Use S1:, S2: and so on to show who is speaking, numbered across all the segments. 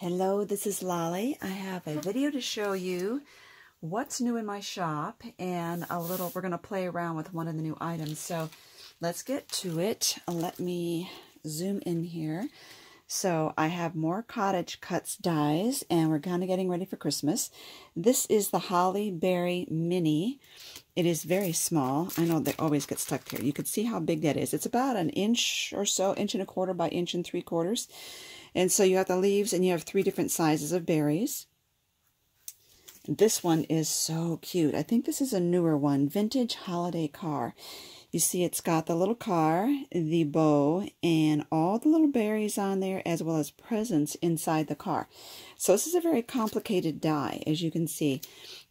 S1: Hello, this is Lolly. I have a video to show you what's new in my shop and we're going to play around with one of the new items. So let's get to it. Let me zoom in here. So I have more Cottage Cuts dies and we're kind of getting ready for Christmas. This is the Holly Berry Mini. It is very small. I know they always get stuck here. You can see how big that is. It's about an inch or so, 1.25 inches by 1 3/4. And so you have the leaves and you have 3 different sizes of berries. This one is so cute. I think this is a newer one, Vintage Holiday Car. You see it's got the little car, the bow, and all the little berries on there, as well as presents inside the car. So this is a very complicated die, as you can see.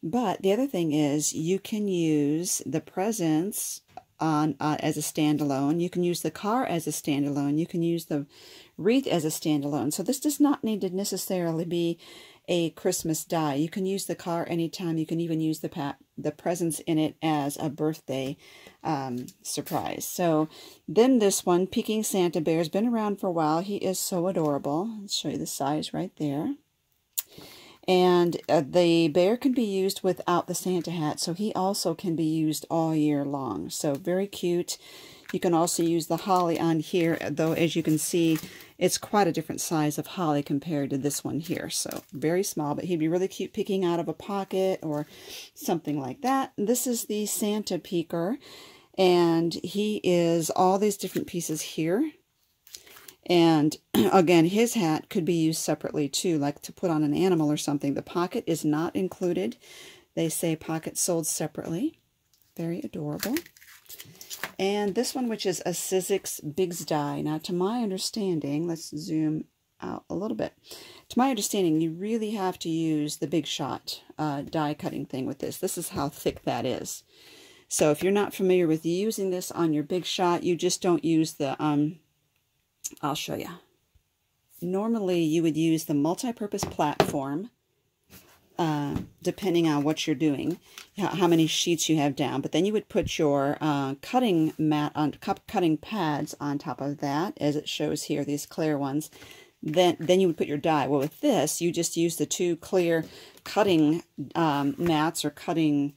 S1: But the other thing is you can use the presents on as a standalone. You can use the car as a standalone. You can use the wreath as a standalone. So this does not need to necessarily be a Christmas die. You can use the car anytime. You can even use the presents in it as a birthday surprise. So then this one, Peking Santa Bear, has been around for a while. He is so adorable. I'll show you the size right there. And the bear can be used without the Santa hat, so he also can be used all year long. So very cute. You can also use the holly on here, though as you can see, it's quite a different size of holly compared to this one here. So very small, but he'd be really cute picking out of a pocket or something like that. This is the Santa Peeker, and he is all these different pieces here. And again, his hat could be used separately too, like to put on an animal or something. The pocket is not included. They say pocket sold separately. Very adorable. And this one, which is a Sizzix Bigs die. Now, to my understanding, let's zoom out a little bit. To my understanding, you really have to use the Big Shot die cutting thing with this. This is how thick that is. So if you're not familiar with using this on your Big Shot, you just don't use the... I'll show you. Normally, you would use the multi-purpose platform, depending on what you're doing, how many sheets you have down. But then you would put your cutting mat on, cutting pads on top of that, as it shows here, these clear ones. Then you would put your die. Well, with this, you just use the 2 clear cutting mats or cutting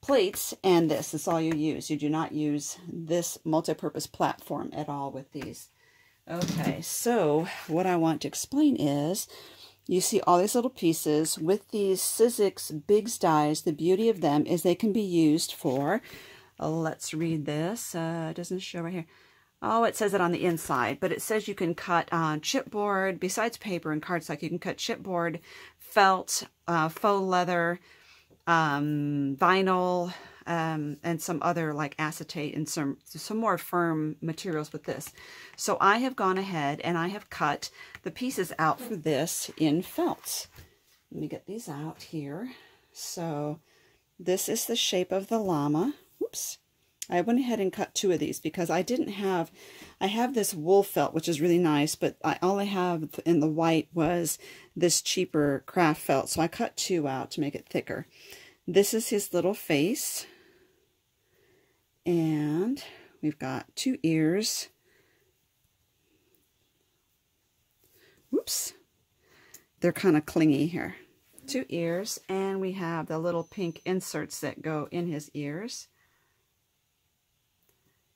S1: plates, and this. That's all you use. You do not use this multi-purpose platform at all with these. Okay, so what I want to explain is, you see all these little pieces with these Sizzix Bigs dies. The beauty of them is they can be used for, let's read this, it doesn't show right here. Oh, it says it on the inside, but it says you can cut chipboard, besides paper and cardstock, you can cut chipboard, felt, faux leather, vinyl, and some other like acetate and some more firm materials with this. So I have gone ahead and I have cut the pieces out for this in felt. Let me get these out here. So this is the shape of the llama. Oops. I went ahead and cut 2 of these because I have this wool felt, which is really nice, but all I have in the white was this cheaper craft felt. So I cut 2 out to make it thicker. This is his little face. And we've got 2 ears. Whoops. They're kind of clingy here. 2 ears. And we have the little pink inserts that go in his ears.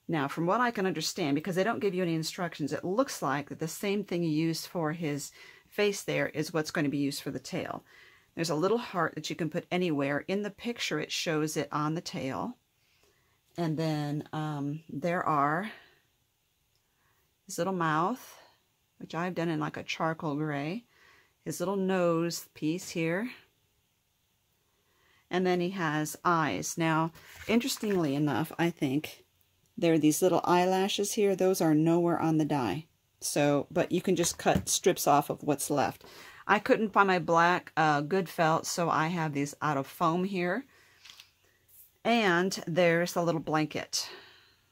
S1: Now, from what I can understand, because they don't give you any instructions, it looks like that the same thing you used for his face there is what's going to be used for the tail. There's a little heart that you can put anywhere. In the picture, it shows it on the tail. And then there are his little mouth, which I've done in like a charcoal gray. His little nose piece here. And then he has eyes. Now, interestingly enough, I think, there are these little eyelashes here. Those are nowhere on the die. So, but you can just cut strips off of what's left. I couldn't find my black good felt, so I have these out of foam here. And there's the little blanket.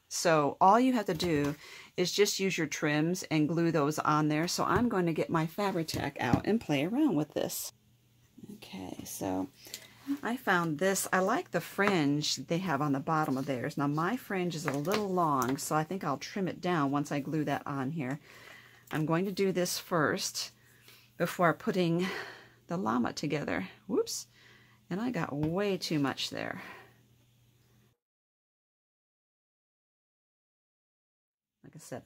S1: So all you have to do is just use your trims and glue those on there. So I'm going to get my Fabri-Tac out and play around with this. Okay, so I found this. I like the fringe they have on the bottom of theirs. Now my fringe is a little long, so I think I'll trim it down once I glue that on here. I'm going to do this first. before putting the llama together. Whoops. And I got way too much there. Like I said,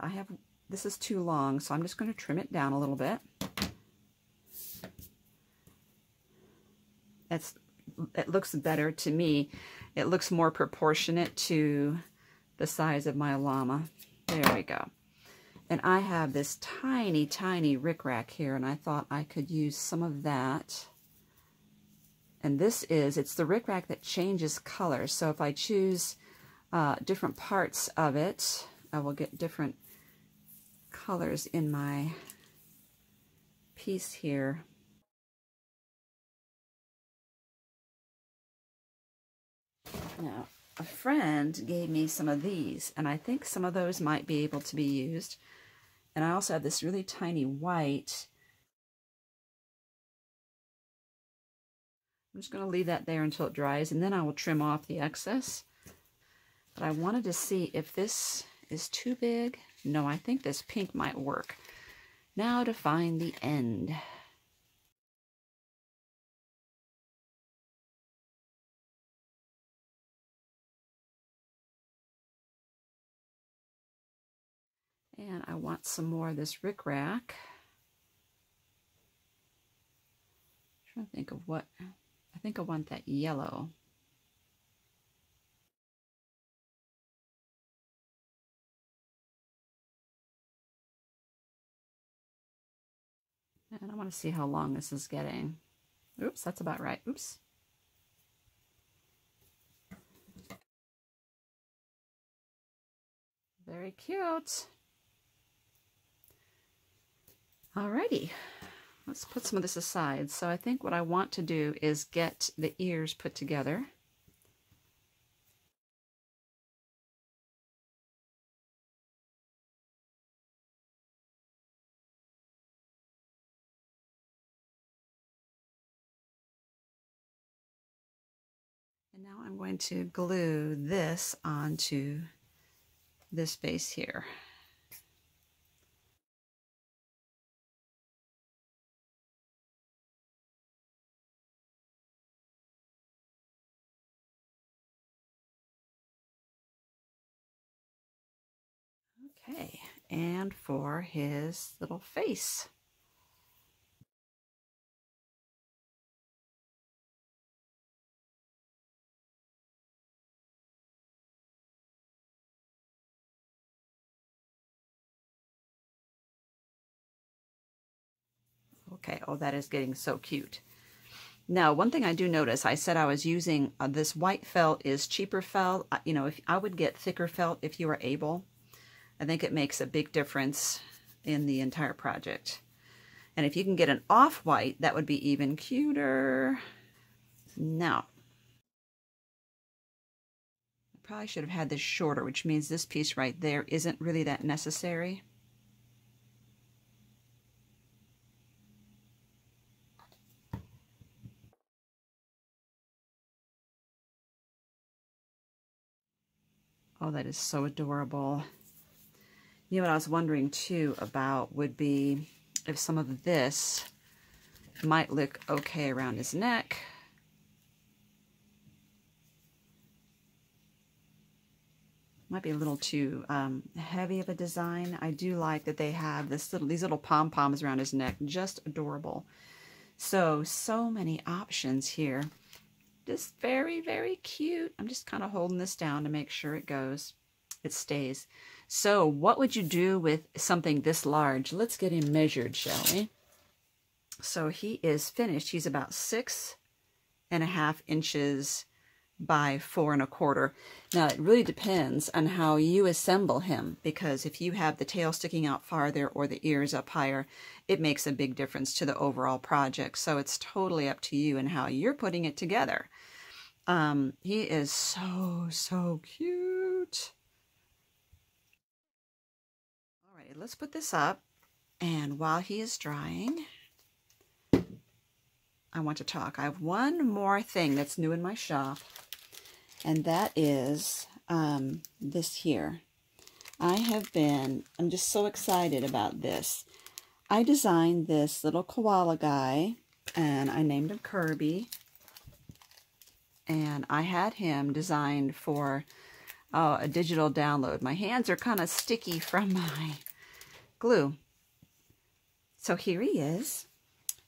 S1: this is too long, so I'm just going to trim it down a little bit. It looks better to me. It looks more proportionate to the size of my llama. There we go. And I have this tiny, tiny rickrack here, and I thought I could use some of that. And it's the rickrack that changes color. So if I choose different parts of it, I will get different colors in my piece here. Now, a friend gave me some of these, and I think some of those might be able to be used. And I also have this really tiny white. I'm just going to leave that there until it dries, and then I will trim off the excess. But I wanted to see if this is too big. No, I think this pink might work. Now to find the end. And I want some more of this rickrack. I'm trying to think of what. I think I want that yellow. And I want to see how long this is getting. Oops, that's about right. Oops. Very cute. Alrighty, let's put some of this aside. So I think what I want to do is get the ears put together. And now I'm going to glue this onto this base here. Okay, and for his little face. Okay, oh, that is getting so cute. Now, one thing I do notice, I said I was using this white felt is cheaper felt. You know, if I would get thicker felt if you were able. I think it makes a big difference in the entire project. And if you can get an off-white, that would be even cuter. Now, I probably should have had this shorter, which means this piece right there isn't really that necessary. Oh, that is so adorable. You know what I was wondering too about would be if some of this might look okay around his neck. Might be a little too heavy of a design. I do like that they have these little pom-poms around his neck. Just adorable. So many options here. Just very, very cute. I'm just kind of holding this down to make sure it stays. So what would you do with something this large? Let's get him measured, shall we? So he is finished. He's about 6.5 inches by 4 1/4. Now it really depends on how you assemble him, because if you have the tail sticking out farther or the ears up higher, it makes a big difference to the overall project. So it's totally up to you and how you're putting it together. He is so cute. All right, let's put this up, and while he is drying, I want to talk. I have one more thing that's new in my shop, and that is this here. I'm just so excited about this. I designed this little koala guy, and I named him Kirby. And I had him designed for a digital download. My hands are kind of sticky from my glue. So here he is.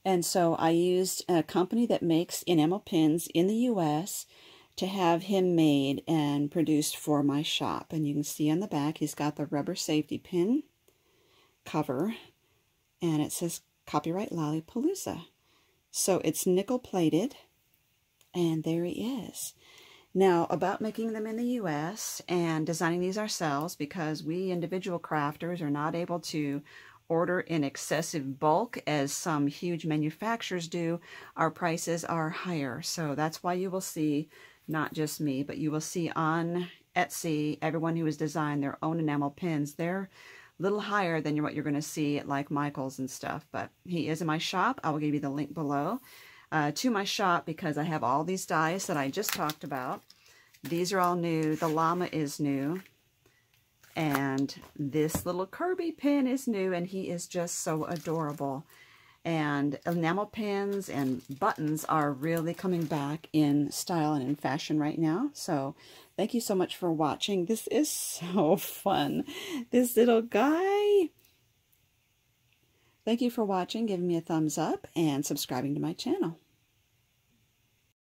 S1: And so I used a company that makes enamel pins in the U.S. to have him made and produced for my shop. And you can see on the back, he's got the rubber safety pin cover, and it says copyright Palooza. So it's nickel plated, and there he is. Now, about making them in the U.S. and designing these ourselves, because we individual crafters are not able to order in excessive bulk as some huge manufacturers do, our prices are higher. So that's why you will see, not just me, but you will see on Etsy, everyone who has designed their own enamel pins. They're a little higher than what you're going to see at like Michael's and stuff. But he is in my shop. I will give you the link below to my shop, because I have all these dies that I just talked about. These are all new. The llama is new. And this little Kirby pin is new, and he is just so adorable. And enamel pins and buttons are really coming back in style and in fashion right now. So thank you so much for watching. This is so fun. This little guy. Thank you for watching, giving me a thumbs up, and subscribing to my channel.